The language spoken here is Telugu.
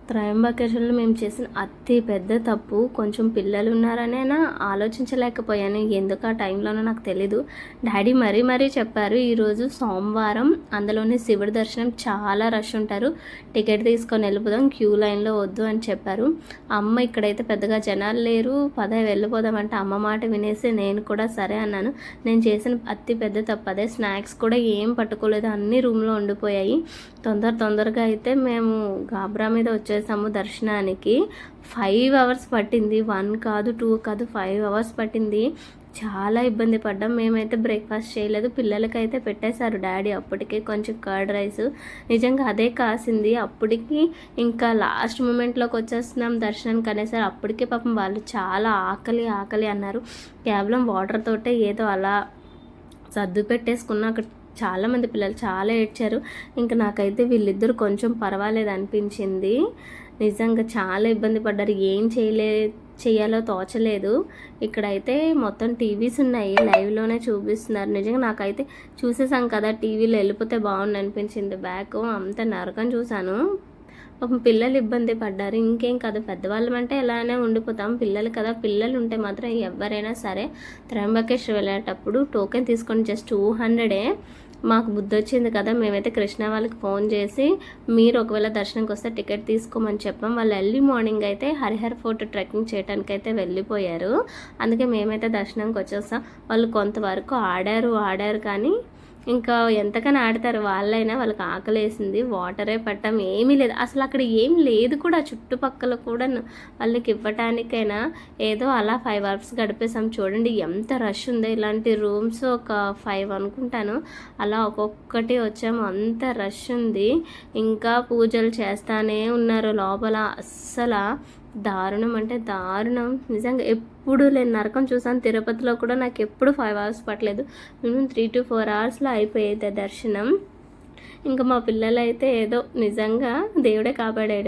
త్రయంబకేశ్వరంలో మేము చేసిన అతి పెద్ద తప్పు కొంచెం పిల్లలు ఉన్నారనేనా ఆలోచించలేకపోయాను. ఎందుకు ఆ టైంలోనో నాకు తెలీదు. డాడీ మరీ చెప్పారు, ఈరోజు సోమవారం, అందులోనే శివుడి దర్శనం చాలా రష్ ఉంటారు, టికెట్ తీసుకొని వెళ్ళిపోదాం, క్యూ లైన్లో వద్దు అని చెప్పారు. అమ్మ ఇక్కడైతే పెద్దగా జనాలు లేరు, వెళ్ళిపోదామంటే అమ్మ మాట వినేసి నేను కూడా సరే అన్నాను. నేను చేసిన అతి పెద్ద తప్పు అదే. స్నాక్స్ కూడా ఏం పట్టుకోలేదు, అన్నీ రూమ్లో ఉండిపోయాయి. తొందరగా అయితే మేము గాబ్రా మీద వచ్చేసాము దర్శనానికి. 5 అవర్స్ పట్టింది. 1 కాదు 2 కాదు 5 అవర్స్ పట్టింది. చాలా ఇబ్బంది పడ్డాం. మేమైతే బ్రేక్ఫాస్ట్ చేయలేదు, పిల్లలకైతే పెట్టేశారు డాడీ అప్పటికే కొంచెం కర్డ్ రైస్. నిజంగా అదే కాసింది. అప్పటికి ఇంకా లాస్ట్ మూమెంట్లోకి వచ్చేస్తున్నాం దర్శనానికి అనేసారు. అప్పటికే పాపం వాళ్ళు చాలా ఆకలి అన్నారు. కేవలం వాటర్ తోటే ఏదో అలా సర్దు పెట్టేసుకున్నా. అక్కడ చాలామంది పిల్లలు చాలా ఏడ్చారు. ఇంకా నాకైతే వీళ్ళిద్దరు కొంచెం పర్వాలేదు అనిపించింది. నిజంగా చాలా ఇబ్బంది పడ్డారు, ఏం చేయాలో తోచలేదు. ఇక్కడైతే మొత్తం టీవీస్ ఉన్నాయి, లైవ్లోనే చూపిస్తున్నారు. నిజంగా నాకైతే చూసేసాం కదా, టీవీలో వెళ్ళిపోతే బాగుండు అనిపించింది. బ్యాక్ అంత నరకం చూశాను. పాపం పిల్లలు ఇబ్బంది పడ్డారు. ఇంకేం కాదు, పెద్దవాళ్ళం అంటే ఎలానే ఉండిపోతాం, పిల్లలు కదా, పిల్లలు ఉంటే మాత్రం ఎవరైనా సరే. త్రయంబకేశ్వర్ వెళ్ళేటప్పుడు టోకెన్ తీసుకొని జస్ట్ 200. మాకు బుద్ధి వచ్చింది కదా, మేమైతే కృష్ణ వాళ్ళకి ఫోన్ చేసి మీరు ఒకవేళ దర్శనంకి వస్తే టికెట్ తీసుకోమని చెప్పాం. వాళ్ళు ఎర్లీ మార్నింగ్ అయితే హరిహర్ ఫోర్ట్ ట్రెక్కింగ్ చేయడానికి అయితే వెళ్ళిపోయారు. అందుకే మేమైతే దర్శనంకి వచ్చేస్తాం. వాళ్ళు కొంతవరకు ఆడారు కానీ ఇంకా ఎంతకని ఆడతారు వాళ్ళైనా. వాళ్ళకి ఆకలేసింది, వాటరే పట్టం, ఏమీ లేదు అసలు. అక్కడ ఏం లేదు కూడా, చుట్టుపక్కల కూడా వాళ్ళకి ఇవ్వటానికైనా ఏదో అలా 5 అవర్స్ గడిపేసాం. చూడండి ఎంత రష్ ఉందో. ఇలాంటి రూమ్స్ ఒక 5 అనుకుంటాను, అలా ఒక్కొక్కటి వచ్చాము. అంత రష్ ఉంది. ఇంకా పూజలు చేస్తానే ఉన్నారు లోపల. అస్సలు దారుణం అంటే దారుణం. నిజంగా ఎప్పుడు నేను నరకం చూసాను. తిరుపతిలో కూడా నాకు ఎప్పుడు 5 అవర్స్ పట్టలేదు, మినిమం 3 to 4 అవర్స్లో అయిపోయేది దర్శనం. ఇంకా మా పిల్లలు అయితే ఏదో నిజంగా దేవుడే కాపాడాడు.